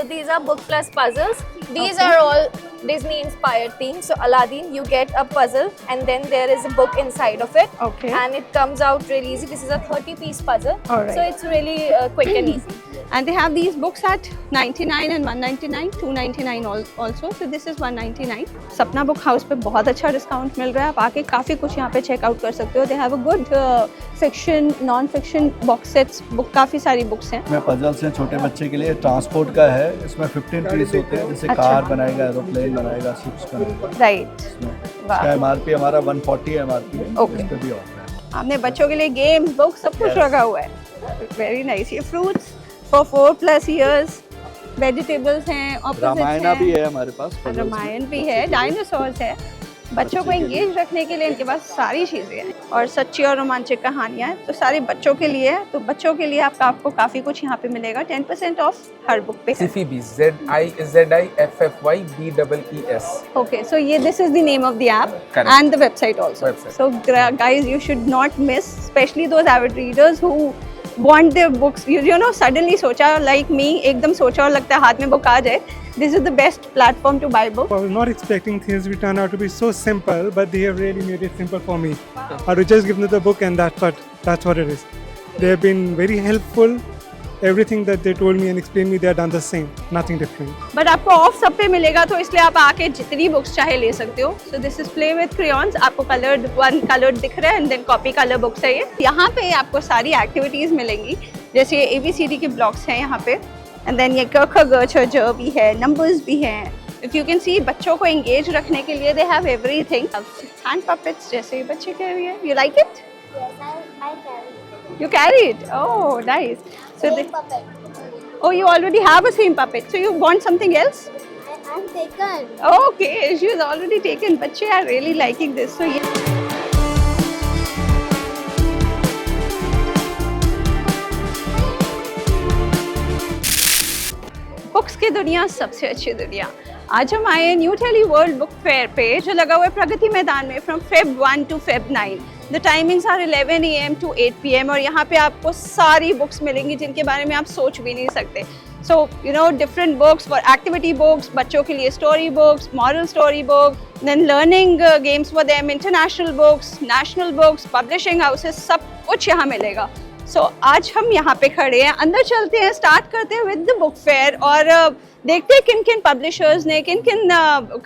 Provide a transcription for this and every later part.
So these are book plus puzzles. These are all Disney inspired themes. So Aladdin, you get a puzzle and then there is a book inside of it. Okay. And it comes out really easy. This is a 30-piece puzzle. All right. So it's really quick and easy. And they have these books at 99 and 199, 299 also. So this is 199. सपना book house पे बहुत अच्छा discount मिल रहा है. आप आके काफ़ी कुछ यहाँ पे चेकआउट कर सकते हो. They have a good fiction, non-fiction box sets. Book काफ़ी सारी बुक्स हैं. इसमें पजल्स हैं छोटे बच्चे के लिए. ट्रांसपोर्ट का है. इसमें 15 पीस होते हैं. जैसे कार बनाएगा, एरोप्लेन बनाएगा, शिप्स बनाएगा. राइट. इसका MRP हमारा 140 MRP है. Okay. इस पे भी ऑफर है. आपने बच्चों के लिए गेम्स, बुक्स सब कुछ रखा हुआ है. Very nice. ये फ्रूट्स फॉर 4+ years. वेजिटेबल्स हैं, रामायण भी है हमारे पास. रामायण भी है, डायनासोर्स है. बच्चों को एंगेज रखने के लिए इनके पास सारी चीज़ें हैं और सच्ची और रोमांचक कहानियाँ हैं. तो सारी बच्चों के लिए है. तो बच्चों के लिए आपको काफ़ी कुछ यहाँ पे मिलेगा. 10% ऑफ हर बुक पे. Ziffy, ZIFFYBEES. Okay, so this is the name of the app. Correct. And the website also. So guys, you should not miss, especially those avid readers who want their books. You know, suddenly सोचा like me, एकदम सोचा और लगता है हाथ में book आ जाए. This is the best platform to buy books. I was not expecting things to turn out to be so simple, but they have really made it simple for me. I would just give them the book and that's what it is. They have been very helpful. Everything that they told me and explained me, they have done the same, nothing different. But आपको off सब पे मिलेगा तो इसलिए आप आके जितनी books चाहे ले सकते हो. So this is Play with Crayons. आपको colored दिख रहा है and then copy color books है ये. यहाँ पे आपको सारी एक्टिविटीज मिलेंगी. जैसे ये ABCD के ब्लॉक्स हैं यहाँ पे. And then ये क ख ग छ ज भी है, numbers भी हैं. If you can see, बच्चों को engage रखने के लिए they have everything. Hand puppets जैसे बच्चे कह रही है. You like it? Yes, I carry it. You carry it? Oh, nice. So Same puppet. Oh, you already have a same puppet. So you want something else? I'm taken. Okay, she is already taken. बच्चे are really liking this. So books की दुनिया सबसे अच्छी दुनिया. आज हम आए New Delhi world book fair पे जो लगा हुआ है प्रगति मैदान में from Feb 1 to Feb 9. The timings are 11 AM to 8 PM और यहाँ पे आपको सारी बुक्स मिलेंगी जिनके बारे में आप सोच भी नहीं सकते. So you know different books for activity books, बच्चों के लिए story books, moral story book, then learning games for them, international books, national books, publishing houses, सब कुछ यहाँ मिलेगा. सो आज हम यहाँ पे खड़े हैं. अंदर चलते हैं, स्टार्ट करते हैं विद द बुक फेयर और देखते हैं किन किन पब्लिशर्स ने, किन किन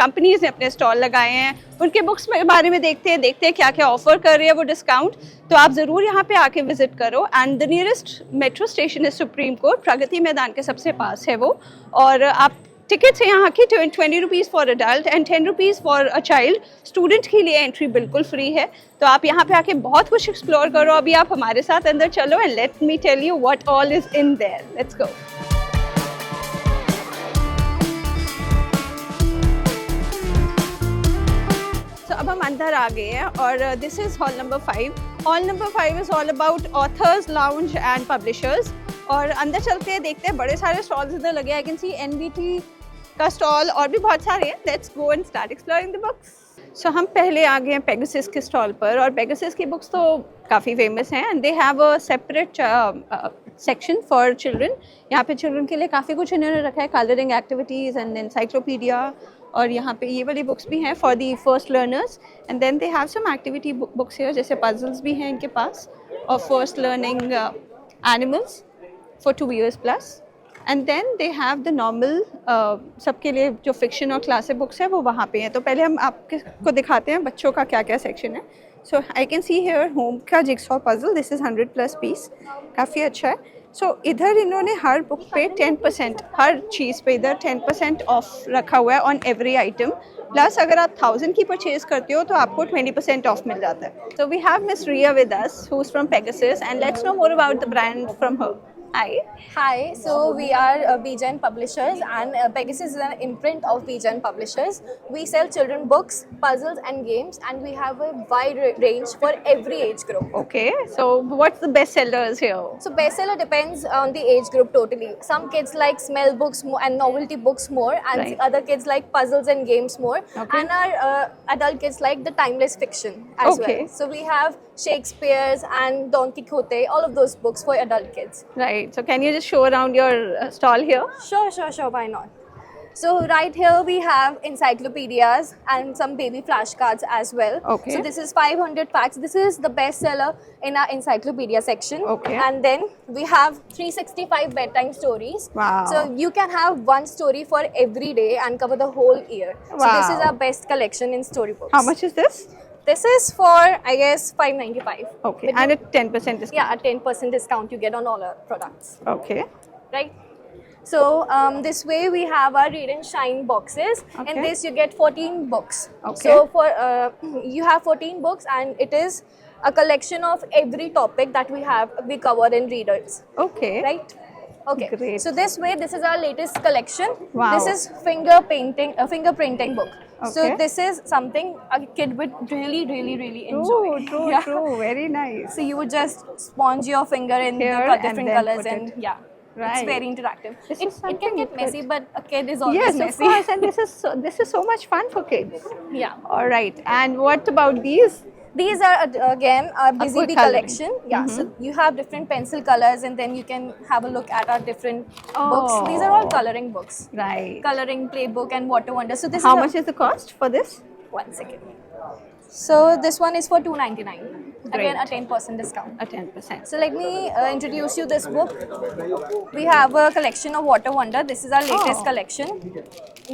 कंपनीज ने अपने स्टॉल लगाए हैं. उनके बुक्स के बारे में देखते हैं क्या क्या ऑफर कर रहे हैं वो डिस्काउंट. तो आप ज़रूर यहाँ पे आके विजिट करो. And the nearest metro station is supreme court. Pragati Maidan के सबसे पास है वो. और आप टिकट्स हैं यहाँ की 20 rupees for adult and 10 rupees for a child. Student के लिए एंट्री बिल्कुल फ्री है. तो आप यहाँ पे आके बहुत कुछ एक्सप्लोर करो. अभी आप हमारे साथ अंदर चलो and let me tell you what all is in there. Let's go. तो अब हम अंदर आ गए हैं और this is hall number 5. Hall number 5 is all about authors lounge and publishers. और अंदर चलते हैं, देखते हैं. बड़े सारे स्टॉल्स इधर लगे. आई कैन सी NBT का स्टॉल और भी बहुत सारे हैं. Let's go and start exploring the books. So हम पहले आ गए हैं पेगासस के स्टॉल पर और पेगासस की बुक्स तो काफ़ी फेमस हैं and they have a separate section for children. यहाँ पे चिल्ड्रन के लिए काफ़ी कुछ इन्होंने रखा है. Colouring activities and encyclopaedia. और यहाँ पे ये वाली बुक्स भी हैं for the first learners. And then they have some activity books here, जैसे पजल्स भी हैं इनके पास और first learning animals for 2 years plus. And then they have the normal सबके लिए जो फिक्शन और क्लासिक बुक्स है वो वहाँ पे हैं. तो पहले हम आपको दिखाते हैं बच्चों का क्या क्या सेक्शन है. So I can see here home का jigsaw puzzle. This is 100+ piece. काफ़ी अच्छा है. सो इधर इन्होंने हर बुक पे 10%, हर चीज़ पे इधर 10% ऑफ रखा हुआ है ऑन एवरी आइटम. प्लस अगर आप 1000 की परचेज करते हो तो आपको 20% ऑफ मिल जाता है. So we have miss Riya with us who is from Pegasus and let's know more about the brand from her. Hi. Hi, so we are BGen Publishers and Pegasus is an imprint of BGen Publishers. We sell children books, puzzles and games and we have a wide range for every age group. Okay, so what's the best sellers here? So bestseller depends on the age group totally. Some kids like smell books more and novelty books more and Right. other kids like puzzles and games more. Okay. And our adult kids like the timeless fiction as Okay. well. So we have Shakespeare's and Don Quixote, all of those books for adult kids. Right. Right. So can you just show around your stall here? Sure, why not? So right here we have encyclopedias and some baby flashcards as well. Okay. So this is 500 packs. This is the best seller in our encyclopedia section. Okay. And then we have 365 bedtime stories. Wow. So you can have one story for every day and cover the whole year. So this is Wow. our best collection in storybooks. How much is this? This is for, I guess, $5.95. Okay. With And you- a 10% discount. yeah, a 10% discount you get on all our products. Okay. Right? So this way we have our Read and Shine boxes. Okay. In this you get 14 books. Okay. So for you have 14 books and it is a collection of every topic that we cover in readers. Okay. Right? Okay. Great. So this way, this is our latest collection. Wow. This is fingerprinting book. Okay. So this is something a kid would really enjoy. True, Yeah. true. Very nice. So you would just sponge your finger in Here the and different then colors put and it. yeah, Right. it's very interactive. This It is can something get good. messy, but a kid is always Yes, messy. of course. And this is so much fun for kids. Yeah. All right. And what about these? These are again our Busy good Bee coloring. collection. Yeah, so you have different pencil colors and then you can have a look at our different books. These are all coloring books. Right. Coloring playbook and water wonder. So this How is much is the cost for this? 1 second. So this one is for $2.99. Again, a Great. 10% discount. A 10%. So let me introduce you this book. We have a collection of Water Wonder. This is our latest Oh. collection.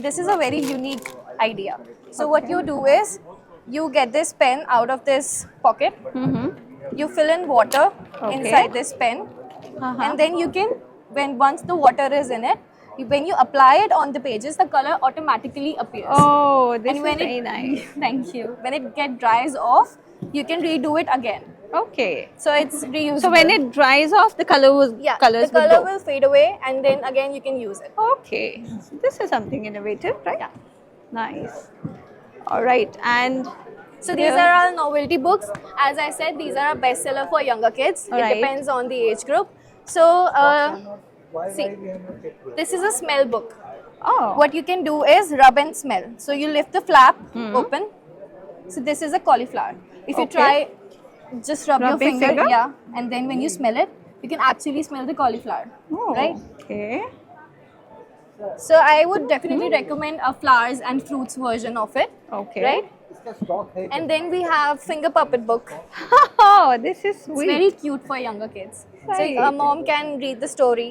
This is a very unique idea. So what you do is you get this pen out of this pocket. You fill in water Okay. inside this pen, Uh-huh. and then you can, once the water is in it, when you apply it on the pages, the color automatically appears. Oh, this And is when very it, nice. Thank you. When it dries off, you can redo it again. Okay. So it's reusable. So when it dries off, the colors the will color go. will fade away, and then again you can use it. Okay. This is something innovative, right? Yeah. Nice. All right. And So these Yeah. are our novelty books. As I said, these are our bestseller for younger kids. It Alright. depends on the age group. So see, this is a smell book. oh, What you can do is rub and smell. So you lift the flap open. So this is a cauliflower. If you Okay. try, just rub your Rubbing finger, finger? yeah, and then when you smell it, you can actually smell the cauliflower, oh, right? Okay. So I would definitely recommend a flowers and fruits version of it, Okay. right? And then we have finger puppet book. Oh, this is It's sweet. very cute for younger kids. So Right. a mom can read the story,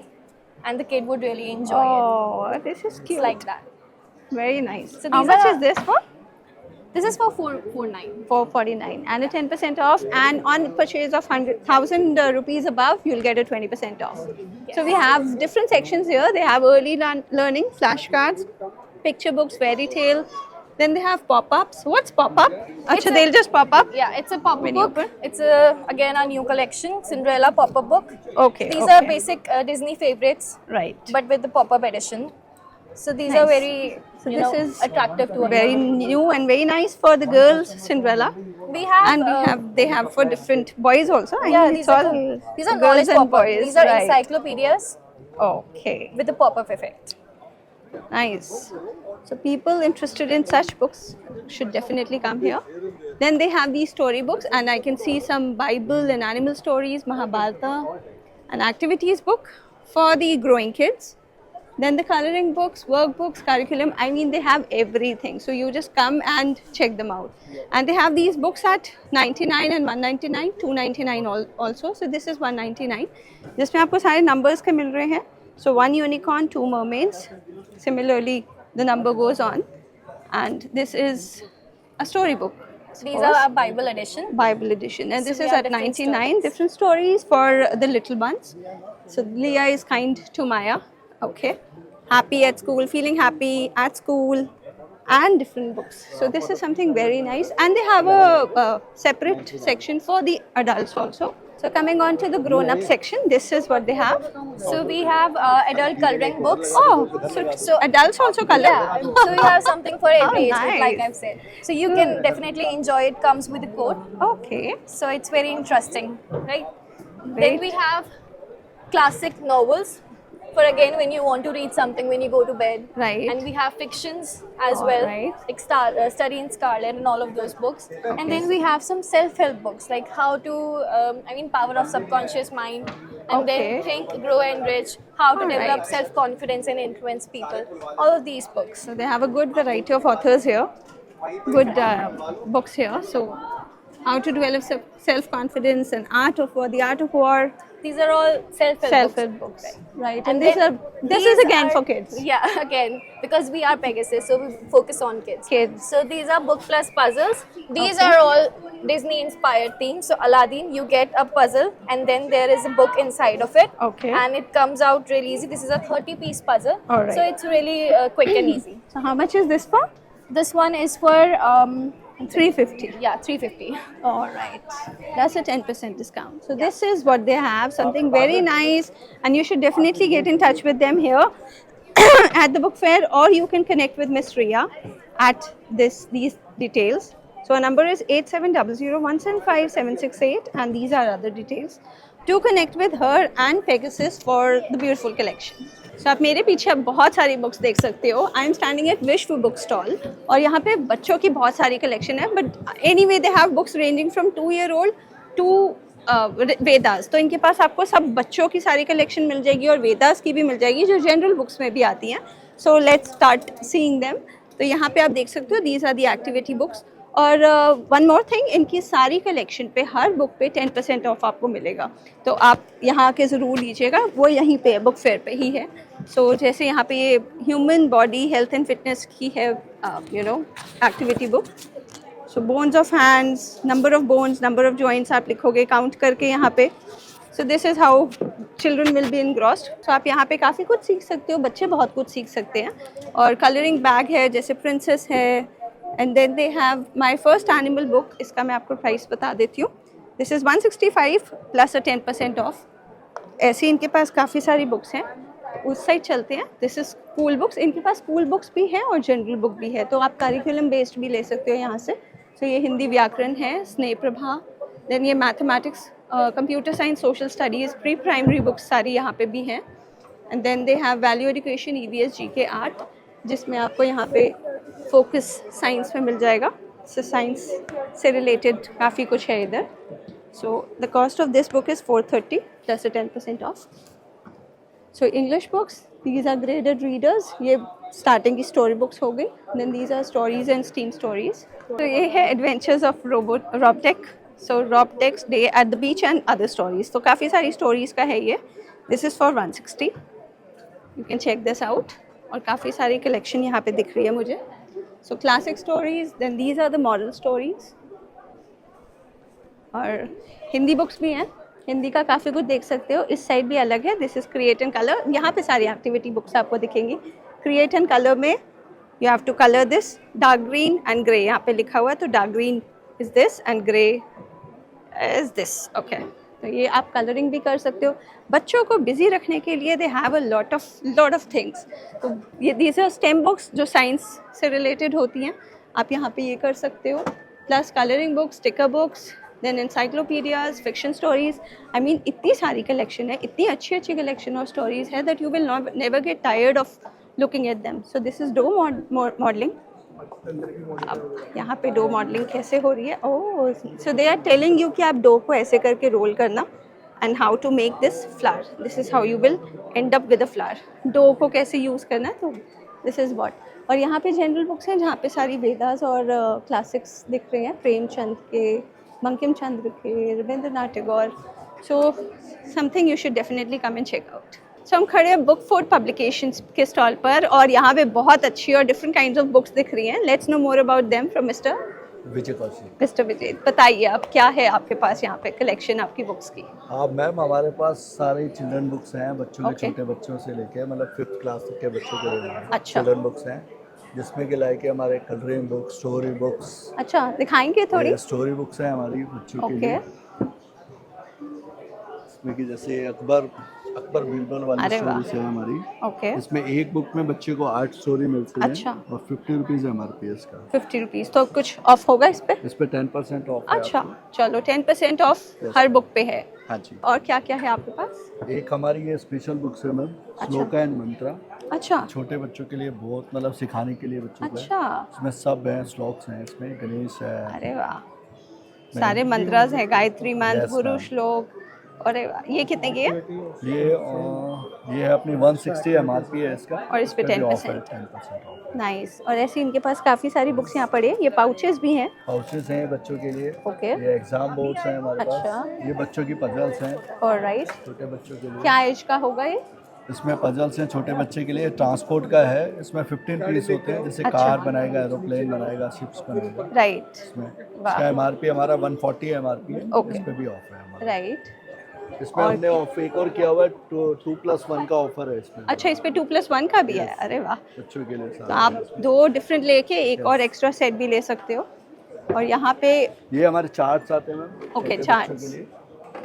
and the kid would really enjoy it. Oh, this is It's cute. like that. Very nice. So How these much are- is this for? This is for 449. 449 and a 10% off, and on purchase of 100,000 rupees above, you'll get a 20% off. So we have different sections here. They have early learning, flashcards, picture books, fairy tale. Then they have pop-ups. What's pop-up? Actually, they'll just pop up. Yeah, it's a pop-up When you book. open? It's again a new collection, Cinderella pop-up book. Okay. These okay. are basic Disney favorites, Right. but with the pop-up edition. So these are Nice. very So you this know, is attractive to a very mom. new and very nice for the girls, Cinderella. We have And they have for different boys also. I yeah, mean, these it's are all these are girls knowledge and pop-up. boys. These are right. encyclopedias Okay. with the pop-up effect. Nice. So people interested in such books should definitely come here. Then they have these storybooks, and I can see some Bible and animal stories, Mahabharata, an activities book for the growing kids. Then the coloring books, workbooks, curriculum. I mean, they have everything. So you just come and check them out. And they have these books at 99 and 199, 299 also. So this is 199. जिसमें आपको सारे numbers के मिल रहे हैं. So 1 unicorn, 2 mermaids. Similarly, the number goes on. And this is a storybook. These are our Bible edition. Bible edition, and So this we is have at different 99. stories. Different stories for the little ones. So Leah is kind to Maya. Okay. Happy at school, feeling happy at school, and different books. So this is something very nice, and they have a separate section for the adults also. So coming on to the grown-up section, this is what they have. So we have adult coloring books. Oh, so adults also color. Yeah, so you have something for every age group, like nice. I've said. So you can definitely enjoy it. Comes with a quote, Okay. so it's very interesting, right? Great. Then we have classic novels for again when you want to read something when you go to bed. Right. And we have fictions as All well, right. like Study in Scarlet and all of those books. And then we have some self-help books like how to, Power of Subconscious Mind. And Okay. then Think, Grow and Rich, how to All develop right. self-confidence and influence people. All of these books. So they have a good variety of authors here, good books here. So how to develop self-confidence and the art of war, These are all self-help self-help books. books, right? And And this is again for kids. Yeah, again, because we are Pegasus, so we focus on kids. Kids. So these are book plus puzzles. These Okay. are all Disney-inspired themes. So Aladdin, you get a puzzle, and then there is a book inside of it. Okay. And it comes out really easy. This is a 30-piece puzzle. All right. So it's really quick and easy. So how much is this for? This one is for 350. yeah, 350. All right, that's a 10% discount. So this is what they have, something very nice, and you should definitely get in touch with them here at the book fair, or you can connect with Miss Riya at these details. So our number is 8700175768, and these are other details to connect with her and Pegasus for the beautiful collection. So आप मेरे पीछे अब बहुत सारी books देख सकते हो. I am standing at Vishwa book stall और यहाँ पे बच्चों की बहुत सारी कलेक्शन है, but any way they have books ranging from 2-year-old to Vedas. तो इनके पास आपको सब बच्चों की सारी कलेक्शन मिल जाएगी और वेदास की भी मिल जाएगी जो जनरल बुक्स में भी आती हैं. So let's start seeing them. तो यहाँ पे आप देख सकते हो these are the activity books. और वन मोर थिंग, इनकी सारी कलेक्शन पे हर बुक पे 10% ऑफ आपको मिलेगा. तो आप यहाँ आके ज़रूर लीजिएगा, वो यहीं पे बुक फेयर पे ही है. सो जैसे यहाँ पे ये human body health and fitness की है activity book. So bones of hands, number of bones, number of joints आप लिखोगे काउंट करके यहाँ पे. So this is how children will be engrossed. So आप यहाँ पे काफ़ी कुछ सीख सकते हो, बच्चे बहुत कुछ सीख सकते हैं. और कलरिंग बैग है जैसे प्रिंसेस है. And then they have my first animal book. इसका मैं आपको प्राइस बता देती हूँ. This is 165 plus a 10% off. ऐसी इनके पास काफ़ी सारी बुक्स हैं. उस साइड चलते हैं. This is school books. इनके पास स्कूल बुक्स भी हैं और जनरल बुक भी है, तो आप करिकुलम बेस्ड भी ले सकते हो यहाँ से. तो ये हिंदी व्याकरण है, स्नेह प्रभा. देन ये mathematics, computer science, social studies, pre primary books सारी यहाँ पे भी हैं. And then they have value education, EVS, GK, art, जिसमें आपको यहाँ पे फोकस साइंस में मिल जाएगा. सो साइंस से रिलेटेड काफ़ी कुछ है इधर. So the cost of this book is 430 plus a 10% off. So English books, these are graded readers. ये स्टार्टिंग की स्टोरी बुक्स हो गई. Then these are stories and steam stories. तो ये है adventures of Robtek. So Robtek's day at the beach and other stories. तो काफ़ी सारी स्टोरीज़ का है ये. This is for 160. You can check this out. और काफ़ी सारी कलेक्शन यहाँ पे दिख रही है मुझे. So classic stories, then these are the model stories. और हिंदी बुक्स भी हैं. हिंदी का काफ़ी कुछ देख सकते हो. इस साइड भी अलग है. This is create and colour. यहाँ पे सारी एक्टिविटी बुक्स आपको दिखेंगी. क्रिएट एंड कलर में you have to colour this dark green and grey. यहाँ पे लिखा हुआ है, तो dark green is this and grey is this. Okay, तो ये आप कलरिंग भी कर सकते हो. बच्चों को बिजी रखने के लिए they have a lot of things. तो ये दीज आर स्टेम बुक्स जो साइंस से रिलेटेड होती हैं. आप यहाँ पे ये कर सकते हो. Plus colouring books, sticker books, then encyclopedias, fiction stories. I mean, इतनी सारी कलेक्शन है, इतनी अच्छी अच्छी कलेक्शन और स्टोरीज है that you will never get tired of looking at them. So this is dough modeling. अब यहाँ पे डो मॉडलिंग कैसे हो रही है. Oh, so they are telling you कि आप डो को ऐसे करके रोल करना and how to make this flower. This is how you will end up with a flower. Dough को कैसे यूज़ करना है, तो दिस इज़ वॉट. और यहाँ पे जनरल बुक्स हैं जहाँ पे सारी वेदास और क्लासिक्स दिख रहे हैं. प्रेमचंद के, बंकिम चंद्र के, Rabindranath Tagore. So something you should definitely come and check out. So हम खड़े हैं बुक फूड पब्लिकेशंस के स्टॉल पर और यहाँ पे बहुत अच्छी और डिफरेंट काइंड्स ऑफ बुक्स दिख रही हैं. Let's know more about them from mister Vijay. बताइए आप, क्या है आपके पास यहाँ पे कलेक्शन आपकी बुक्स की? हाँ मैम, हमारे पास सारी चिल्ड्रन बुक्स हैं. बच्चों के, Okay. छोटे बच्चों से लेके मतलब 5th क्लास तक के बच्चों के लिए अच्छा. चिल्ड्रन बुक्स हैं, जिसमें कि लाइक हमारे कलरिंग बुक्स, स्टोरी बुक्स. अच्छा, दिखाएंगे थोड़ी. स्टोरी बुक्स हैं हमारी बच्चों के ओके. लिए. इसमें कि जैसे अकबर बीरबल वाली अरे वाह. स्टोरीज है हमारी. ओके. इसमें एक बुक में बच्चे को 8 स्टोरी मिलती है. अच्छा. और 50 रुपीज़ है हमारे पास का. 50 रुपीज़. तो कुछ ऑफ होगा इस पे? इस पे 10% ऑफ है अच्छा, आपको. चलो 10% ऑफ Yes. हर बुक पे है. हाँ जी। और क्या क्या है आपके पास? एक हमारी ये स्पेशल बुक्स है मैम, श्लोका एंड मंत्रा। अच्छा छोटे बच्चों के लिए बहुत मतलब सिखाने के लिए बच्चों को है। अच्छा, इसमें सब हैं, श्लोक्स हैं, इसमें गणेश है। अरे वाह, सारे मंत्रास है, गायत्री मंत्र, Yes, गुरु ma'am. श्लोक। अरे वाह, ये कितने की है? ये है अपनी 160 MRP है इसका। और इस पे भी 10% offer है, 10% ऑफ। नाइस। और ऐसे इनके पास काफ़ी सारी बुक्स यहाँ पड़ी है, ये पाउचेस भी हैं। पाउचेस हैं बच्चों के लिए। ओके, ये एग्जाम बोर्ड्स हैं हमारे अच्छा। पास। ये बच्चों की पजल्स हैं, ऑलराइट। छोटे बच्चों के लिए। क्या एज का होगा ये? इसमें पजल्स हैं छोटे बच्चे के लिए, ट्रांसपोर्ट का है। इसमें 15 पीस होते हैं, जैसे अच्छा। कार बनाएगा, एरोप्लेन बनाएगा, शिप्स बनाएगा। राइट इसमें वाह। इसका MRP हमारा 140 MRP है। ओके। इस पे भी ऑफर है हमारा। राइट। इसमें हमने ऑफर एक और किया हुआ है, 2+1 का ऑफर है इसमें। अच्छा, इस पे 2+1 का भी है, अरे वाह। बच्चों के लिए तो आप 2 डिफरेंट लेके एक और एक्स्ट्रा सेट भी ले सकते हो। और यहाँ पे ये हमारे चार्ट्स आते हैं मैम। ओके, छोटे charts। बच्चों के लिए।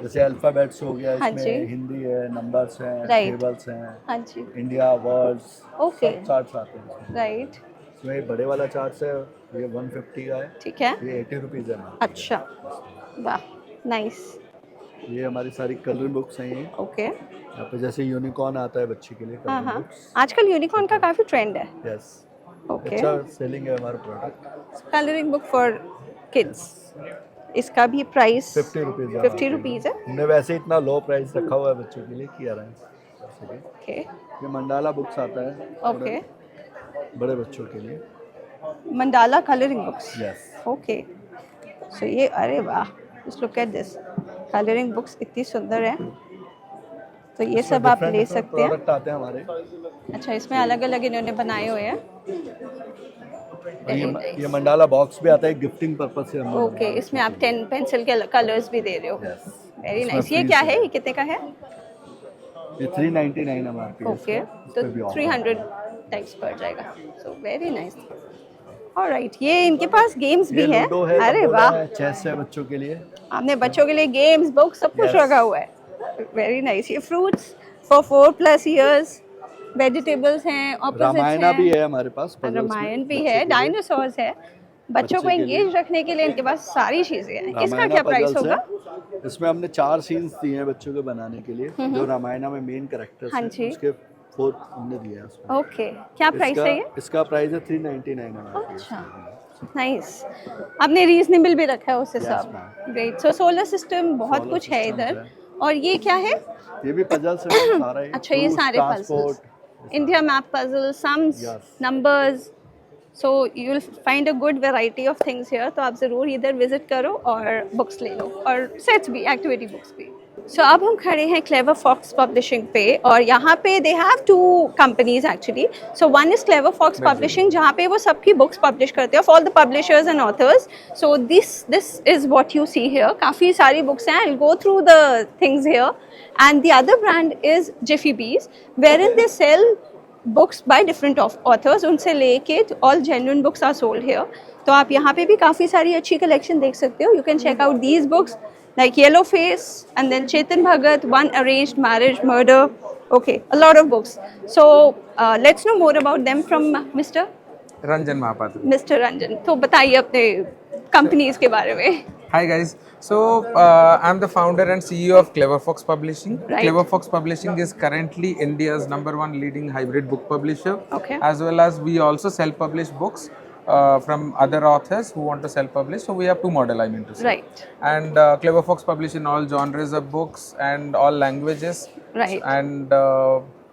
जैसे अल्फाबेट्स हो गया, हाँ इसमें जी। हिंदी है, नंबर्स हैं, Right। टेबल्स हैं, हाँ जी, इंडिया, वर्ड्स, ओके, सब चार्ट्स आते हैं इसमें। राइट, इसमें एक बड़े वाला चार्ट्स है, ये 150 का है। ठीक है। ये 80 रुपीज़ है मैम। अच्छा, वाह, नाइस, ये हमारी सारी कलर बुक्स हैं। ये ओके। यहाँ पे जैसे यूनिकॉर्न आता है बच्चे के लिए, हाँ कलर हाँ, बुक्स। आजकल यूनिकॉर्न का काफ़ी ट्रेंड है। यस, ओके, अच्छा सेलिंग है हमारा product. Colouring book for kids, इसका भी प्राइस 50 रुपीज़ है। 50 रुपीज़ है। हमने वैसे इतना लो प्राइस रखा हुआ है बच्चों के लिए, किया रहा है। ओके ये मंडाला बुक्स आता है ओके, बड़े बच्चों के लिए। Mandala colouring books, yes, okay. So ये, अरे वाह, just look at this, colouring books इतनी सुंदर है। तो ये सब आप ले सकते हैं। प्रोडक्ट आते हैं हमारे। अच्छा, इसमें अलग अलग इन्होंने बनाए हुए हैं। और ये मंडाला बॉक्स भी आता है गिफ्टिंग पर्पस से। हम ओके, इसमें आप 10 पेंसिल के कलर्स भी दे रहे हो। Yes। वेरी इसमें नाइस। ये free क्या से है, ये कितने का है? ये 399 MRP है ओके, इसका। तो इस पे भी offer 300 टाइप्स पड़ जाएगा। So very nice. ऑलराइट, ये इनके पास गेम्स ये भी हैं। लूडो है, अरे तंबोला वाह, है, चेस है बच्चों के लिए। आपने बच्चों के लिए गेम्स, बुक्स सब कुछ Yes। रखा हुआ है। Very nice. ये फ्रूट्स फॉर 4+ इयर्स, वेजिटेबल्स हैं, ऑपोजिट्स रामायणा हैं, भी है हमारे पास। puzzles में, रामायण भी बच्चे है, के लिए। डायनासोर्स है। बच्चों को बच्चे के लिए। एंगेज रखने के लिए इनके पास सारी चीजें हैं। इसका रामायणा क्या प्राइस puzzles होगा? है। इसमें हमने 4 सीन्स दिए हैं बच्चों के बनाने के लिए, जो रामायणा में मेन कैरेक्टर्स हाँ हैं, जी। उसके 4 हमने दिए हैं उसमें। ओके, क्या प्राइस है ये? इसका प्राइस है 399 हमारे। अच्छा, नाइस। आपने रीजनेबल भी रखा है उस हिसाब। ma'am। ग्रेट। सो सोलर सिस्टम बहुत Solar कुछ है systems इधर। है। और ये क्या है? ये भी पजल्स है सारा ही। अच्छा, ये Fruits, सारे transport, puzzles, India map puzzle, sums, Yes। Numbers. So you will find a good variety of things here. तो आप ज़रूर इधर विजिट करो और बुक्स ले लो, और सेट्स भी, एक्टिविटी बुक्स भी। सो अब हम खड़े हैं क्लेवर फॉक्स पब्लिशिंग पे, और यहाँ पे they have 2 companies actually. So one is Clever Fox Publishing, जहाँ पे वो सबकी बुक्स पब्लिश करते हैं of all the publishers and authors. So this is what you see here. काफ़ी सारी बुक्स हैं, I will go through the things here. And the other brand is Jiffy Bees, wherein they sell books by different authors. उनसे लेके all genuine books are sold here. तो आप यहाँ पे भी काफ़ी सारी अच्छी कलेक्शन देख सकते हो. You can check out these books like Yellow Face and then Chetan Bhagat, One Arranged Marriage, Murder. Okay, a lot of books. So let's know more about them from Mr. Ranjan Mahapatra. Mr. Ranjan. तो बताइए अपने companies के बारे में. Hi guys. So I'm the founder and CEO of Clever Fox Publishing. Right. Clever Fox Publishing is currently India's #1 leading hybrid book publisher. Okay. As well as we also self-publish books from other authors who want to self-publish. So we have 2 models, I mean to say. Right. And Clever Fox publish in all genres of books and all languages. Right. And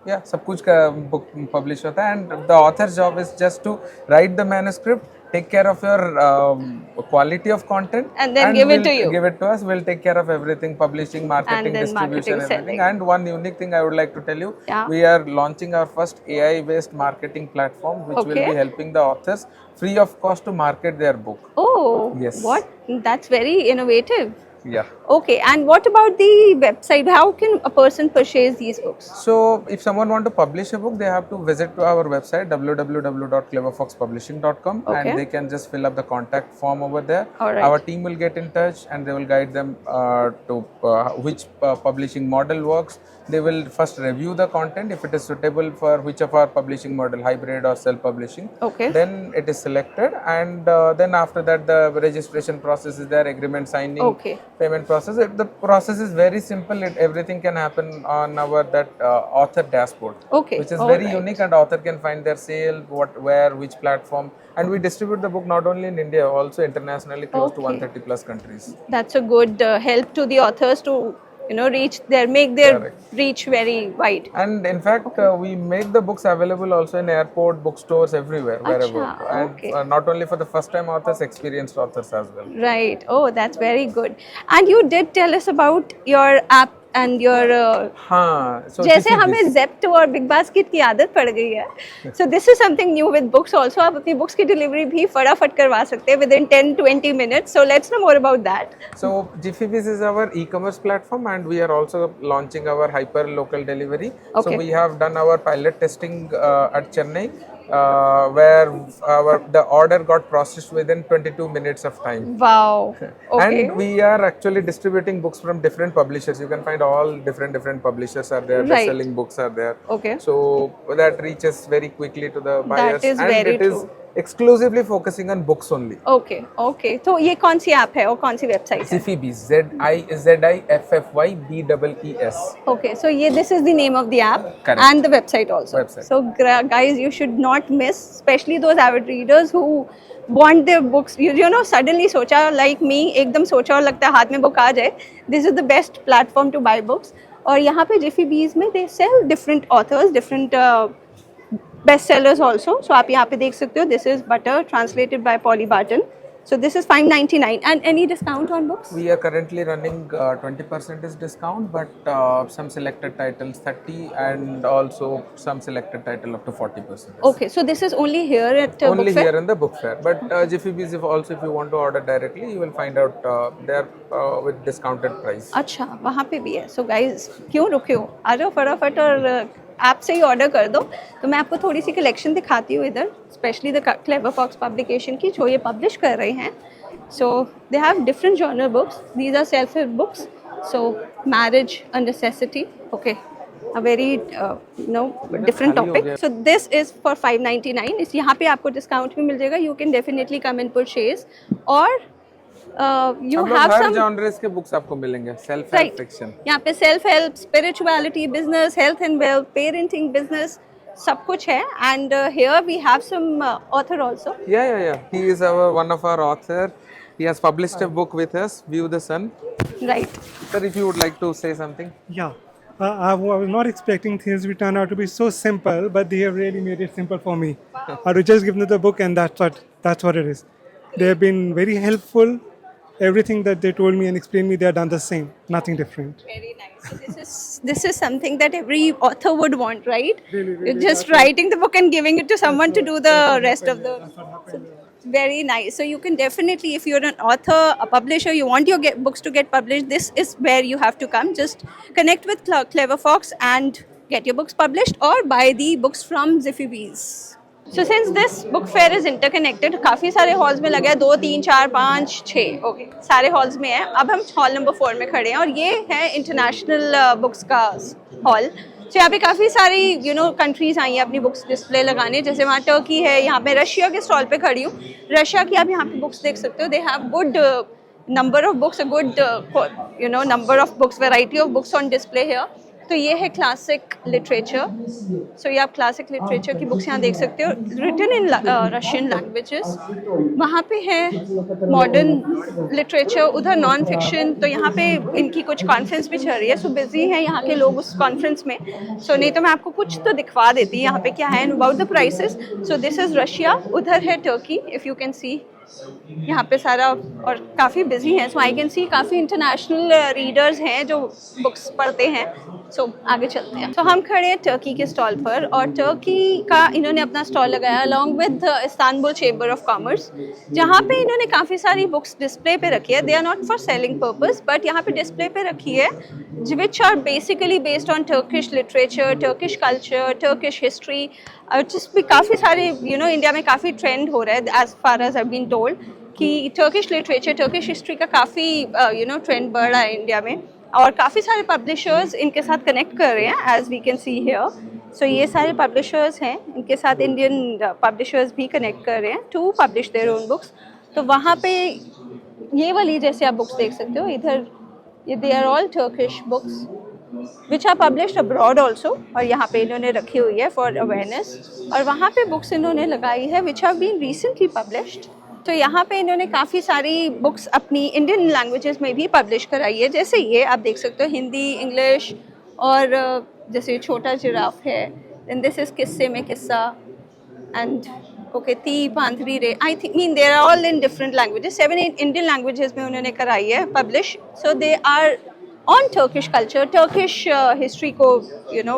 yeah, सब कुछ का book publish होता है. And the author's job is just to write the manuscript, take care of your quality of content, And then give it to you. Give it to us. We'll take care of everything: publishing, marketing, And then distribution, marketing, everything. selling. And one unique thing I would like to tell you: Yeah. we are launching our first AI-based marketing platform, which will Okay. be helping the authors free of cost to market their book. Oh, Yes. what? That's very innovative. Yeah. Okay, and what about the website? How can a person purchase these books? So, if someone want to publish a book, they have to visit to our website www.cleverfoxpublishing.com, Okay. and they can just fill up the contact form over there. All right. Our team will get in touch and they will guide them to which publishing model works. They will first review the content if it is suitable for which of our publishing model, hybrid or self-publishing. Okay. Then it is selected, and then after that the registration process is there, agreement signing. Okay. payment process. The process is very simple. Everything can happen on our author dashboard, Okay, which is all very right. unique, and author can find their sale, where, which platform, and we distribute the book not only in India, also internationally, close to Okay. 130 plus countries. That's a good help to the authors to make their Correct. reach very wide. And in fact, we make the books available also in airport, bookstores, everywhere, wherever. Acha, And okay. not only for the first time authors, experienced authors as well. Right. Oh, that's very good. And you did tell us about your app and your हाँ, so जैसे GCBs. हमें Zepto और big basket की आदत पड़ गई है, so this is something new with books also. आप अपनी books की delivery भी फटाफट करवा सकते हैं within 10-20 minutes. So let's know more about that. So GFBs is our e-commerce platform, and we are also launching our hyper local delivery. Okay. So we have done our pilot testing at Chennai, where the order got processed within 22 minutes of time. Wow. Okay. And we are actually distributing books from different publishers. You can find all different publishers are there. Right. Best-selling books are there. Okay. So that reaches very quickly to the buyers, is and very it is true. exclusively focusing on books only. Okay. Okay. तो ये कौन सी app है और कौन सी website है? Ziffybs, ZIFFYBEES. Okay, so this is the name of the app. Correct. And the website also. Website. So guys, you should not miss, especially those avid readers who want their books. You know, suddenly सोचा like me, एकदम सोचा और लगता है हाथ में book आ जाए. This is the best platform to buy books. और यहाँ पे Jiffy Bees में they sell different authors, different bestsellers also. So आप यहाँ पे देख सकते हो. This is Butter, translated by Polly Barton. So this is $5.99. And any discount on books? We are currently running 20% is discount, but some selected titles 30, and also some selected title up to 40%. Okay, so this is only here at Only Book Fair? here in the book fair. But Jiffy Bees, if you want to order directly, you will find out there with discounted price. अच्छा वहाँ पे भी है. So guys, क्यों रुके हो? आ जाओ फटाफट और ऐप से ही ऑर्डर कर दो. तो मैं आपको थोड़ी सी कलेक्शन दिखाती हूँ इधर, specially the clever fox publication की, जो ये पब्लिश कर रहे हैं. So they have different journal books. These are self help books. So marriage a necessity. Okay, a very different topic. So this is for $5.99. इस यहाँ पे आपको डिस्काउंट भी मिल जाएगा. You can definitely come and purchase. और you have her some genres के books आपको मिलेंगे. Self right. help fiction. यहाँ पे self help, spirituality, business, health and wealth, parenting, business, सब कुछ है. And here we have some author also. Yeah. He is one of our author. He has published a book with us, View the Sun. Right. Sir, if you would like to say something. Yeah. I was not expecting things to turn out to be so simple, but they have really made it simple for me. I would just give them the book, and that's what it is. They have been very helpful. Everything that they told me and explained me, they have done the same. Nothing different. Very nice. So this is something that every author would want, right? Really, You're just writing the book and giving it to someone to do the rest of the. Very nice. So you can definitely, if you're an author, a publisher, you want your books to get published, this is where you have to come. Just connect with Clever Fox and get your books published, or buy the books from Jiffy Bees. So since this book fair is interconnected, काफ़ी सारे halls में लगे हैं, 2, 3, 4, 5, 6, okay, सारे halls में हैं. अब हम hall number 4 में खड़े हैं और ये है international books का hall. So यहाँ पे काफ़ी सारी कंट्रीज आई हैं अपनी बुक्स डिस्प्ले लगाने. जैसे वहाँ टर्की है, यहाँ पे रशिया के स्टॉल पे खड़ी हूँ. रशिया की आप यहाँ पे बुक्स देख सकते हो. They have good number of books, a good number of books, variety of books on display here. तो ये है क्लासिक लिटरेचर. सो ये आप क्लासिक लिटरेचर की बुक्स यहाँ देख सकते हो, रिटन इन रशियन लैंग्वेजेस. वहाँ पे है मॉडर्न लिटरेचर, उधर नॉन फिक्शन. तो यहाँ पे इनकी कुछ कॉन्फ्रेंस भी चल रही है. सो बिजी हैं यहाँ के लोग उस कॉन्फ्रेंस में. सो नहीं तो मैं आपको कुछ तो दिखवा देती यहाँ पे क्या है and about the prices. So this is Russia, उधर है टर्की, इफ़ यू कैन सी. यहाँ पे सारा और काफ़ी बिजी हैं. सो आई कैन सी काफ़ी इंटरनेशनल रीडर्स हैं जो बुक्स पढ़ते हैं. सो आगे चलते हैं. तो हम खड़े हैं टर्की के स्टॉल पर, और टर्की का इन्होंने अपना स्टॉल लगाया along with Istanbul chamber of commerce, जहाँ पे इन्होंने काफ़ी सारी बुक्स डिस्प्ले पे रखी है. They are not for selling purpose, but यहाँ पे डिस्प्ले पे रखी है which are basically based on Turkish literature, Turkish culture, Turkish history. जिसमें काफ़ी सारे इंडिया में काफ़ी ट्रेंड हो रहा है, as far as I been told, कि टर्किश लिटरेचर, टर्किश हिस्ट्री का काफ़ी ट्रेंड बढ़ रहा है इंडिया में. और काफ़ी सारे पब्लिशर्स इनके साथ कनेक्ट कर रहे हैं, as we can see here. So ये सारे पब्लिशर्स हैं, इनके साथ इंडियन पब्लिशर्स भी कनेक्ट कर रहे हैं to publish their own books. तो वहाँ पे ये वाली जैसे आप बुक्स देख सकते हो इधर, ये they are all Turkish books which are published abroad also, और यहाँ पे इन्होंने रखी हुई है फॉर अवेयरनेस, और वहाँ पे बुक्स इन्होंने लगाई है which have been recently published. तो यहाँ पे इन्होंने काफ़ी सारी बुक्स अपनी इंडियन लैंग्वेजेस में भी पब्लिश कराई है, जैसे ये आप देख सकते हो हिंदी, इंग्लिश, और जैसे छोटा जिराफ है, एंड दिस इज किस्से में किस्सा, एंड ओके ती पांथरी रे, I think mean they are all in different languages, 7-8 Indian languages में उन्होंने कराई है publish. So they are on Turkish culture, Turkish history को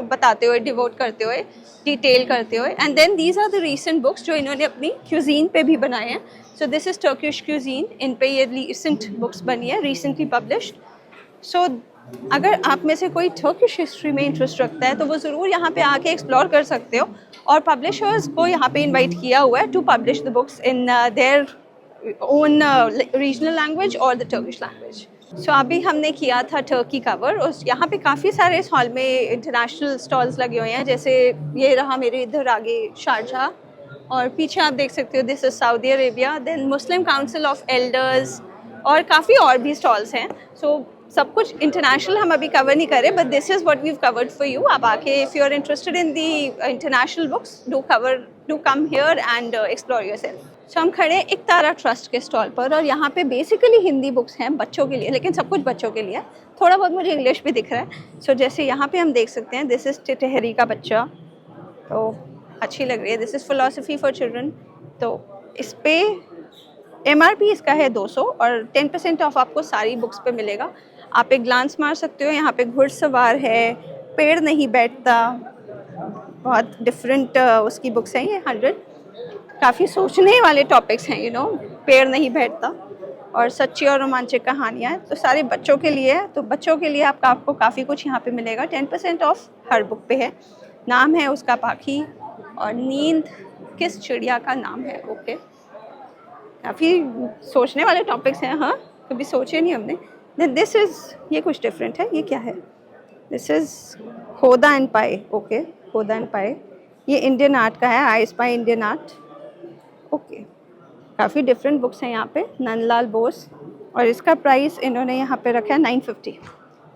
बताते हुए, डिवोट करते हुए, डिटेल करते हुए, and then these are the recent books जो इन्होंने अपनी क्यूजीन पे भी बनाए हैं। So this is Turkish cuisine, इन पे ये रिसेंट बुक्स बनी है, रिसेंटली पब्लिश्ड। सो अगर आप में से कोई टर्किश हिस्ट्री में इंटरेस्ट रखता है तो वो ज़रूर यहाँ पे आके एक्सप्लोर कर सकते हो, और पब्लिशर्स को यहाँ पे इनवाइट किया हुआ है to publish the books in their own regional language और द टर्किश लैंग्वेज। सो अभी हमने किया था टर्की कवर, और यहाँ पे काफ़ी सारे इस हॉल में इंटरनेशनल स्टॉल्स लगे हुए हैं, जैसे ये रहा मेरे इधर आगे शारजाह, और पीछे आप देख सकते हो this is Saudi Arabia, then Muslim council of elders, और काफ़ी और भी स्टॉल्स हैं। सो सब कुछ इंटरनेशनल हम अभी कवर नहीं करें, but this is what we have covered for you. आप आके if you are interested in the international books, do come here and explore yourself. So हम खड़े हैं इकतारा ट्रस्ट के स्टॉल पर, और यहाँ पे बेसिकली हिंदी बुक्स हैं बच्चों के लिए, लेकिन सब कुछ बच्चों के लिए, थोड़ा बहुत मुझे इंग्लिश भी दिख रहा है। सो जैसे यहाँ पे हम देख सकते हैं दिस इज़ टिटहरी का बच्चा, तो अच्छी लग रही है, this is philosophy for children. तो इस पे MRP इसका है 200, और 10% ऑफ आपको सारी बुक्स पे मिलेगा। आप एक ग्लांस मार सकते हो, यहाँ पे घुड़सवार है, पेड़ नहीं बैठता, बहुत डिफरेंट उसकी बुक्स हैं ये 100, काफ़ी सोचने वाले टॉपिक्स हैं पेड़ नहीं बैठता, और सच्ची और रोमांचक कहानियाँ, तो सारे बच्चों के लिए है। तो बच्चों के लिए आपको काफ़ी कुछ यहाँ पे मिलेगा, 10% ऑफ हर बुक पे है। नाम है उसका पाखी, और नींद किस चिड़िया का नाम है। ओके, काफ़ी सोचने वाले टॉपिक्स हैं, हाँ कभी सोचे नहीं हमने। देन दिस इज़, ये कुछ डिफरेंट है, ये क्या है, दिस इज़ होदा एंड पाए। ओके, होदा एंड पाए, ये इंडियन आर्ट का है, I spy Indian art. Okay, काफ़ी डिफरेंट बुक्स हैं यहाँ पे, नंदलाल बोस, और इसका प्राइस इन्होंने यहाँ पे रखा है 950।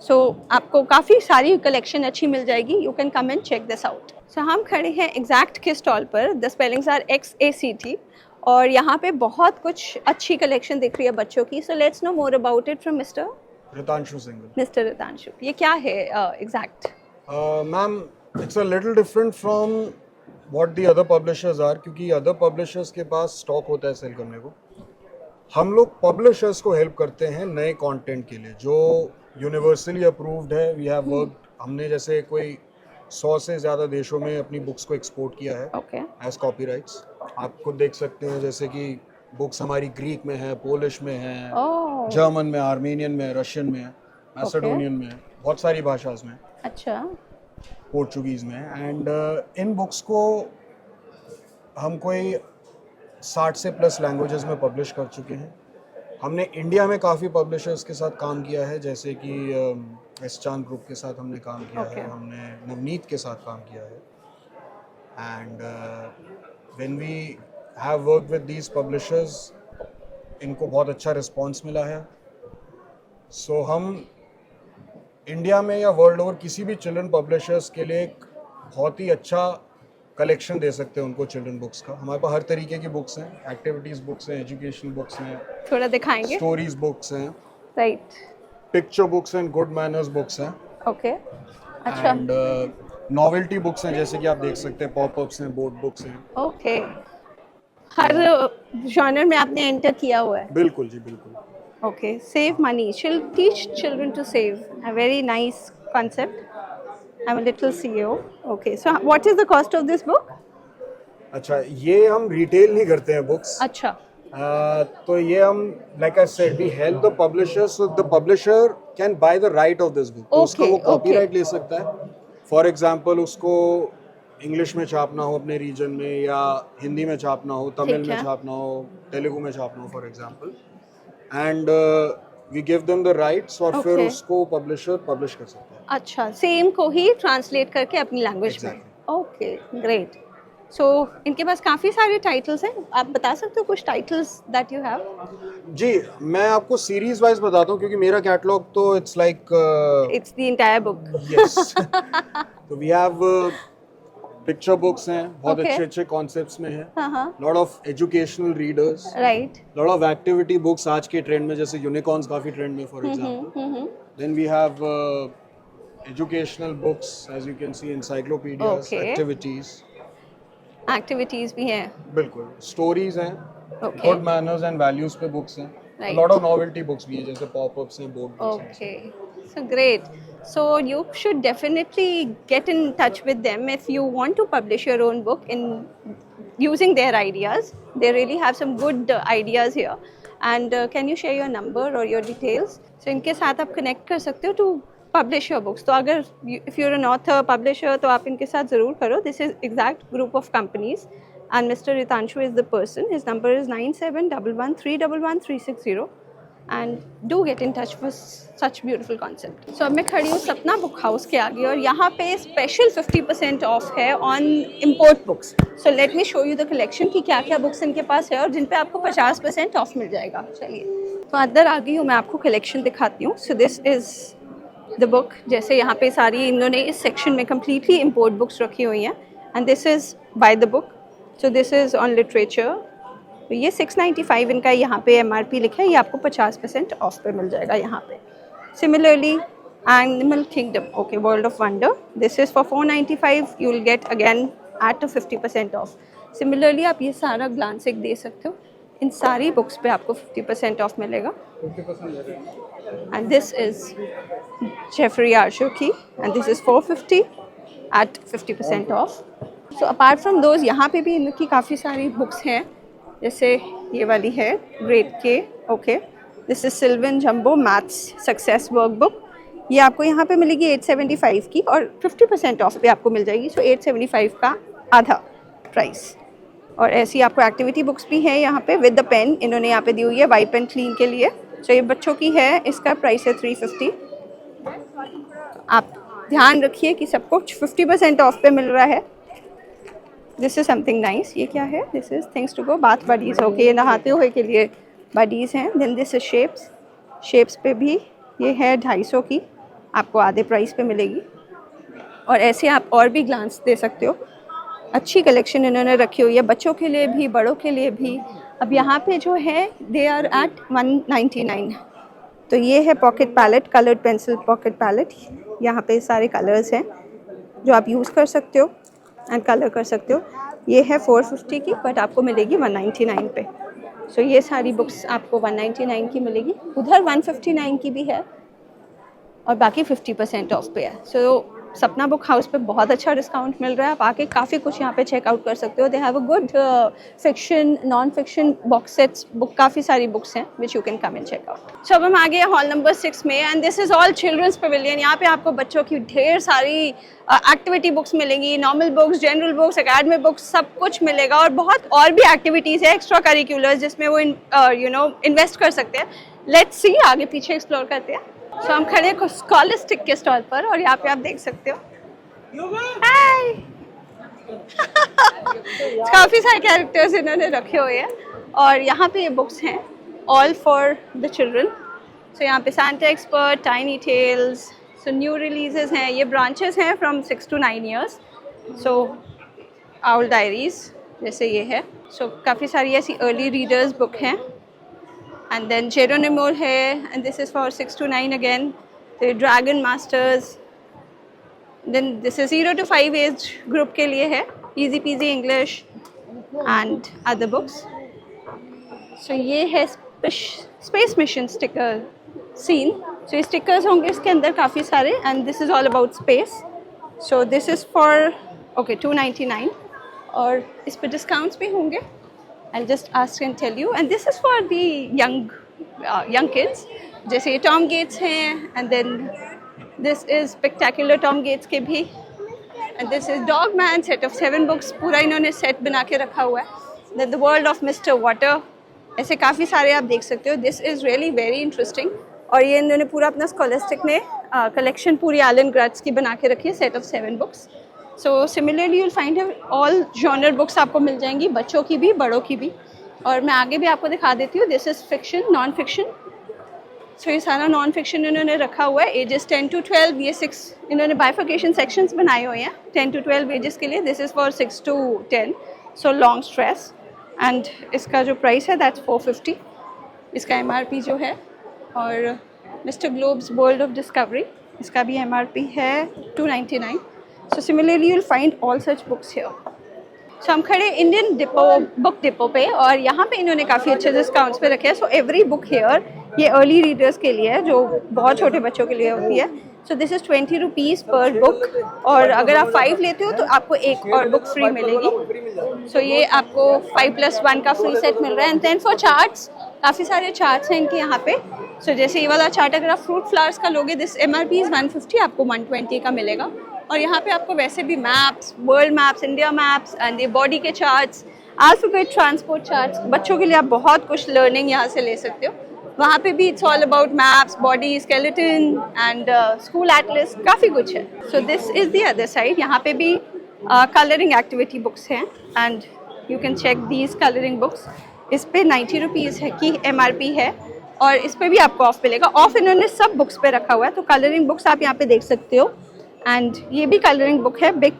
सो आपको काफ़ी सारी कलेक्शन अच्छी मिल जाएगी, you can come and check this out. So हम खड़े हैं एग्जैक्ट के स्टॉल पर, द स्पेलिंग्स आर XACT, और यहाँ पे बहुत कुछ अच्छी कलेक्शन दिख रही है बच्चों की। So let's know more about it from mister Ritankshu Singhal. Mister Ritanshu. ये क्या है exact? Ma'am, it's a little different from what the other publishers are, क्योंकि other publishers के पास स्टॉक होता है सेल करने को। हम लोग पब्लिशर्स को हेल्प करते हैं नए कंटेंट के लिए जो यूनिवर्सली अप्रूव्ड है। वी हैव वर्कड, हमने जैसे कोई 100 से ज़्यादा देशों में अपनी बुक्स को एक्सपोर्ट किया है ओके, एज कॉपीराइट्स। आप खुद देख सकते हैं जैसे कि बुक्स हमारी ग्रीक में है, पोलिश में है, ओह जर्मन में, आर्मेनियन में, रशियन में, मैसेडोनियन में, बहुत सारी भाषाओं में, अच्छा, पोर्चुगीज़ में। एंड इन बुक्स को हम कोई 60 से प्लस लैंग्वेजेस में पब्लिश कर चुके हैं। हमने इंडिया में काफ़ी पब्लिशर्स के साथ काम किया है, जैसे कि एस चांद ग्रुप के साथ हमने काम किया है, हमने नवनीत के साथ काम किया है। And when we have worked with these publishers, इनको बहुत अच्छा रिस्पॉन्स मिला है। सो हम इंडिया में या वर्ल्ड ओवर किसी भी चिल्ड्रन पब्लिशर्स के लिए एक बहुत ही अच्छा कलेक्शन दे सकते हैं उनको चिल्ड्रन बुक्स का। हमारे पास हर तरीके की बुक्स हैं, एक्टिविटीज़ बुक्स हैं, एजुकेशनल बुक्स हैं, थोड़ा दिखाएंगे, स्टोरीज बुक्स हैं, right, picture books and good manners books हैं, ओके, अच्छा, एंड नॉवेल्टी बुक्स हैं, जैसे कि आप देख सकते हैं पॉपअप्स हैं, बोर्ड बुक्स हैं। ओके, हर जॉनर में आपने एंटर किया हुआ है। बिल्कुल जी, बिल्कुल। Okay, save money. She'll teach children to save. A very nice concept. I'm a little CEO. Okay, so what is the cost of this book? अच्छा, ये हम रिटेल नहीं करते हैं बुक्स। अच्छा, तो ये हम, like I said, we help the publisher, so the publisher can buy the right of this book. तो उसका वो कॉपीराइट ले सकता है। फॉर एग्जांपल, उसको इंग्लिश में छापना हो अपने रीजन में, या हिंदी में छापना हो, तमिल में छापना हो, तेलुगु में छापना हो, for example, and we give them the rights, और फिर उसको पब्लिशर पब्लिश कर सकता है। अच्छा, सेम को ही ट्रांसलेट करके अपनी लैंग्वेज में। Exactly. Okay, great. सो इनके पास काफ़ी सारे टाइटल्स हैं. आप बता सकते हो कुछ टाइटल्स दैट यू हैव? जी, मैं आपको सीरीज वाइज बताता हूँ क्योंकि मेरा कैटलॉग तो it's like it's the entire book. Yes. तो वी हैव पिक्चर बुक्स हैं, बहुत Okay. अच्छे अच्छे कॉन्सेप्ट्स में हैं. हाँ हाँ, lot of educational readers, right. Lot of activity books आज के ट्रेंड में, जैसे यूनिकॉर्न्स काफी ट्रेंड में for example. Then we have educational books, as you can see, encyclopedias, Okay. Activities. Activities भी हैं. बिल्कुल. स्टोरीज हैं, Okay. Good manners and values पे बुक्स हैं. Right. Lot of novelty books भी हैं, जैसे पॉपअप्स हैं, बोर्ड बुक्स हैं. Okay, so great. So you should definitely get in touch with them if you want to publish your own book in using their ideas. They really have some good ideas here. And can you share your number or your details? So इनके साथ आप connect कर सकते हो to publish your books. तो अगर if you're an author, publisher, तो आप इनके साथ ज़रूर करो. This is exact group of companies. And Mr. Ritanshu is the person. His number is 9711311360. And do get in touch for such beautiful concept. So अब मैं खड़ी हूँ सपना बुक हाउस के आगे और यहाँ पे स्पेशल 50% ऑफ है on import books. So let me show you the collection कि क्या क्या बुक्स इनके पास है और जिन पे आपको 50% ऑफ मिल जाएगा. चलिए, तो अंदर आ गई हूँ, मैं आपको कलेक्शन दिखाती हूँ. सो दिस इज़ द बुक. जैसे यहाँ पे सारी इन्होंने इस सेक्शन में कम्प्लीटली इम्पोर्ट बुक्स रखी हुई हैं. And this is by the book. So this is on literature. तो ये 695 इनका यहाँ पे MRP लिखा है. ये आपको 50% ऑफ पे मिल जाएगा यहाँ पे. Similarly animal kingdom, okay, world of wonder, this is for 495. You will get again at 50% off. Similarly आप ये सारा ग्लांस एक दे सकते हो. इन सारी बुक्स पे आपको 50% ऑफ मिलेगा. And this is Jeffrey Archer की and this is 450 at 50% off. So apart from those यहाँ पे भी इनकी काफ़ी सारी बुक्स हैं. जैसे ये वाली है ग्रेड के, okay, this is Sylvan jumbo maths success workbook. ये आपको यहाँ पे मिलेगी 875 की और 50% ऑफ पे आपको मिल जाएगी. सो 875 का आधा प्राइस. और ऐसी आपको एक्टिविटी बुक्स भी हैं यहाँ पे विद द पेन. इन्होंने यहाँ पे दी हुई है वाइप एंड क्लीन के लिए. सो ये बच्चों की है, इसका प्राइस है 350. आप ध्यान रखिए कि सब कुछ 50% ऑफ पे मिल रहा है. This is something nice. ये क्या है? This is things to go bath buddies. Okay, ये नहाते हुए के लिए बडीज हैं. Then this is shapes. Shapes पे भी ये है 250 की, आपको आधे प्राइस पे मिलेगी. और ऐसे आप और भी ग्लांस दे सकते हो. अच्छी कलेक्शन इन्होंने रखी हुई है बच्चों के लिए भी, बड़ों के लिए भी. अब यहाँ पे जो है दे आर एट 199. तो ये है pocket palette, coloured pencil pocket palette. यहाँ पे सारे कलर्स हैं जो आप यूज़ कर सकते हो एंड कलर कर सकते हो. ये है 450 की बट आपको मिलेगी 199 पे. सो ये सारी बुक्स आपको 199 की मिलेगी. उधर 159 की भी है और बाकी 50% ऑफ पे है. सो सपना बुक हाउस पे बहुत अच्छा डिस्काउंट मिल रहा है. आप आके काफ़ी कुछ यहाँ पे चेकआउट कर सकते हो. They have a good fiction, non fiction box sets, book काफ़ी सारी बुक्स हैं which you can come and checkout. So अब हम आ गए हॉल नंबर 6 में and this is all children's pavilion. यहाँ पे आपको बच्चों की ढेर सारी एक्टिविटी बुक्स मिलेंगी, normal books, general books, academic books, सब कुछ मिलेगा. और बहुत और भी एक्टिविटीज़ है एक्स्ट्रा करिकुलर्स जिसमें वो इन्वेस्ट कर सकते हैं. लेट्स सी, आगे पीछे एक्सप्लोर करते हैं. सो हम खड़े हैं स्कॉलस्टिक के स्टॉल पर और यहाँ पे आप देख सकते हो हाय काफ़ी सारे कैरेक्टर्स इन्होंने रखे हुए हैं. और यहाँ पे ये बुक्स हैं all for the children. So यहाँ पे Santa expert, tiny tales. So new releases हैं. ये ब्रांचेस हैं from 6 to 9 years. So owl diaries जैसे ये है. सो काफ़ी सारी ऐसी अर्ली रीडर्स बुक हैं. And then Geronimo है and this is for 6 to 9 again. The Dragon Masters. Then this is 0 to 5 age group के लिए है. Easy Peasy English and other books. So ये है Space Mission sticker scene. So ये stickers होंगे इसके अंदर काफ़ी सारे and this is all about space. So this is for okay 299 और इस पे discounts भी होंगे. I'll just ask and tell you. And this is for the young kids. जैसे ये Tom Gates हैं and then this is Spectacular Tom Gates के भी. And this is Dog Man set of 7 books. पूरा इन्होंने set बना के रखा हुआ है. Then The World of Mr. Water. ऐसे काफ़ी सारे आप देख सकते हो. This is really very interesting. और ये इन्होंने पूरा अपना स्कॉलस्टिक में कलेक्शन पूरी एलन ग्रट्स की बना के रखी है, set of 7 books. So similarly you'll find all genre books आपको मिल जाएंगी, बच्चों की भी बड़ों की भी। और मैं आगे भी आपको दिखा देती हूँ। This is fiction, non fiction. So ये सारा नॉन फिक्शन इन्होंने रखा हुआ है। एजेस 10 to 12, ये 6 इन्होंने बाइफिकेशन सेक्शंस बनाए हुए हैं 10 to 12 एजेस के लिए। This is for 6 to 10, so long stress. And इसका जो प्राइस है दैट्स 450, इसका MRP जो है। और mister Globe's world of discovery, इसका भी MRP है 299। सो similarly you'll find all such books here. So हम खड़े इंडियन डिपो, बुक डिपो पे, और यहाँ पे इन्होंने काफ़ी अच्छे डिस्काउंट्स पे रखे हैं। सो एवरी बुक हेयर, ये अर्ली रीडर्स के लिए है, जो बहुत छोटे बच्चों के लिए होती है। सो दिस इज़ 20 रुपीज़ पर बुक, और अगर आप 5 लेते हो तो आपको एक और बुक फ्री मिलेगी। सो ये आपको 5+1 का फ्री सेट मिल रहा है। एंड देन फॉर चार्ट्स, काफ़ी सारे चार्ट्स हैं इनके यहाँ पे। सो जैसे ये वाला चार्ट अगर आप फ्रूट फ्लावर्स का लोगे, दिस MRP इज़ 150, आपको 120 का मिलेगा। और यहाँ पे आपको वैसे भी maps, world maps, India maps, and ये बॉडी के चार्ट्स, अल्फाबेट, ट्रांसपोर्ट चार्ट्स, बच्चों के लिए आप बहुत कुछ लर्निंग यहाँ से ले सकते हो। वहाँ पे भी it's all about maps, body, skeleton and school atlas, काफ़ी कुछ है। So this is the other side. यहाँ पे भी कलरिंग एक्टिविटी बुक्स हैं, and you can check these colouring books. इस पे 90 रुपीज़ है की MRP है, और इस पे भी आपको ऑफ मिलेगा। ऑफ इन्होंने सब बुक्स पे रखा हुआ है, तो कलरिंग बुक्स आप यहाँ पे देख सकते हो। एंड ये भी कलरिंग बुक है, big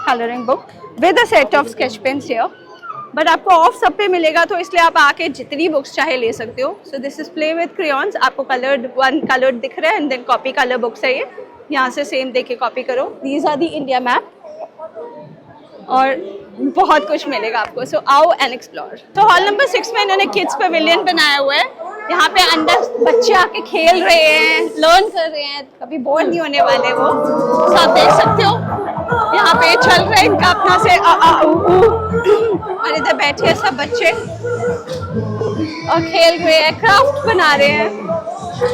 colouring book with a set of sketch pens here. But आपको ऑफ सब पे मिलेगा, तो इसलिए आप आके जितनी बुक्स चाहे ले सकते हो। So this is play with crayons, आपको कलर्ड वन कलर्ड दिख रहा है, and then copy colour books है ये, यहाँ से सेम देख के कॉपी करो। These are the India map, और बहुत कुछ मिलेगा आपको। सो आओ एंड एक्सप्लोर। तो हॉल नंबर 6 में इन्होंने किड्स पेविलियन बनाया हुआ है। यहाँ पे अंदर बच्चे आके खेल रहे हैं, लर्न कर रहे हैं, कभी बोर नहीं होने वाले वो। तो आप देख सकते हो यहाँ पे चल रहा है इनका अपना से और इधर बैठे हैं सब बच्चे और खेल रहे हैं, क्राफ्ट बना रहे हैं,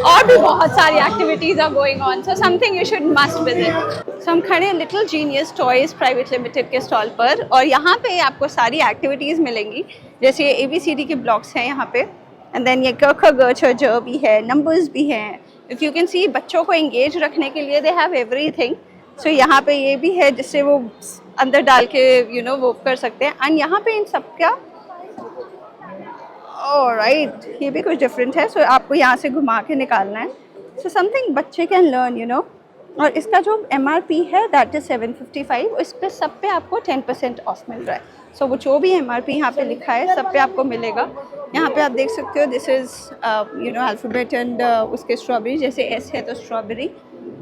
और भी बहुत सारी activities are going on. So something you should must visit. So हम खड़े हैं little genius toys private limited के स्टॉल पर, और यहाँ पे आपको सारी एक्टिविटीज़ मिलेंगी। जैसे ये ABCD के ब्लॉक्स हैं यहाँ पे, एंड देन ये क ख ग छ ज भी है, नंबर्स भी हैं। इफ़ यू कैन सी, बच्चों को एंगेज रखने के लिए दे हैव एवरीथिंग। सो यहाँ पे ये भी है जिससे वो अंदर डाल के वो कर सकते हैं। एंड यहाँ पे इन सब का राइट, ये भी कुछ डिफरेंट है। सो आपको यहाँ से घुमा के निकालना है। सो समथिंग बच्चे कैन लर्न और इसका जो MRP है दैट इज़ 755। इस पे सब पे आपको 10% ऑफ मिल रहा है। सो वो जो भी MRP यहाँ पे लिखा है सब पे आपको मिलेगा। यहाँ पे आप देख सकते हो दिस इज़ अल्फ़ाबेट एंड उसके स्ट्रॉबेरी, जैसे S है तो स्ट्रॉबेरी,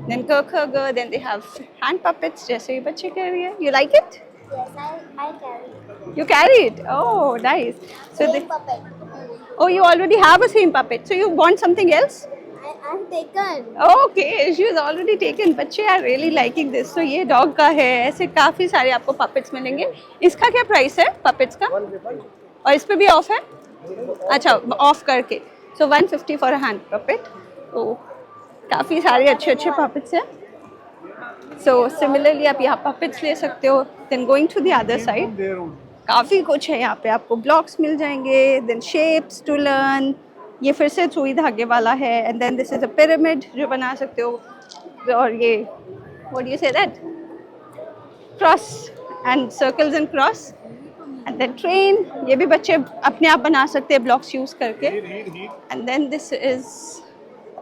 देन क ख ग, then they have hand puppets जैसे ये बच्चे कह रही है। You like it? Yes, I carry it. You carry it? Oh, nice. So Same puppet. oh, you already have a same puppet. So you want something else? I'm taken. Okay, she has already taken. बच्चे are really liking this. So ये dog का है, ऐसे काफ़ी सारे आपको puppets मिलेंगे। इसका क्या प्राइस है puppets का? और इस पे भी ऑफ है? अच्छा, ऑफ करके। So 150 for a hand puppet. तो काफ़ी सारे अच्छे puppets हैं। So similarly आप यहाँ puppets ले सकते हो। Then going to the other side, काफ़ी कुछ है यहाँ पे, आपको ब्लॉक्स मिल जाएंगे, then shapes to learn, ये फिर से सुई धागे वाला है, and then this is a pyramid जो बना सकते हो, और ये what do you say that? Cross and circles and cross, and then train, ये भी बच्चे अपने आप बना सकते हैं ब्लॉक्स यूज़ करके, and then this is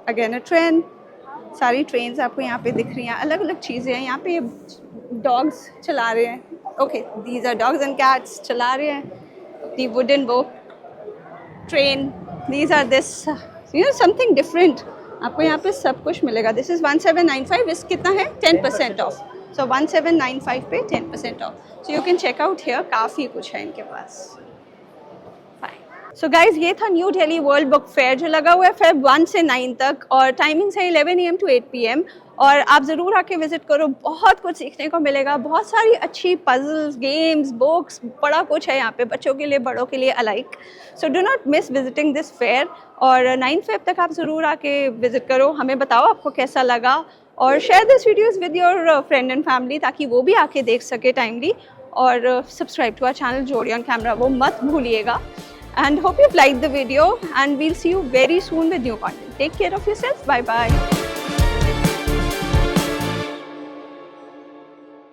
again a train। सारी ट्रेन्स आपको यहाँ पे दिख रही हैं, अलग अलग चीज़ें हैं। यहाँ पे ये डॉग्स चला रहे हैं, okay, these are dogs and cats चला रहे हैं दी वुडन वो train. These are this something different, आपको यहाँ पे सब कुछ मिलेगा। दिस इज़ 1795, इस कितना है 10% ऑफ। सो 1795 पे 10% off. So you can check out here, काफ़ी कुछ है इनके पास। सो गाइज, ये था New Delhi world book fair जो लगा हुआ है Feb 1 से 9 तक, और टाइमिंग्स है 11 AM to 8 PM। और आप ज़रूर आके विज़िट करो, बहुत कुछ सीखने को मिलेगा, बहुत सारी अच्छी पजल्स, गेम्स, बुक्स, बड़ा कुछ है यहाँ पे बच्चों के लिए बड़ों के लिए alike. So do not miss visiting this fair, और 9 Feb तक आप ज़रूर आके विज़िट करो। हमें बताओ आपको कैसा लगा, और share this videos with your friend and family ताकि वो भी आके देख सके टाइमली। और सब्सक्राइब टू आवर चैनल जोड़ी ऑन कैमरा, वो मत भूलिएगा। And hope you've liked the video, and we'll see you very soon with new content. Take care of yourself. Bye bye.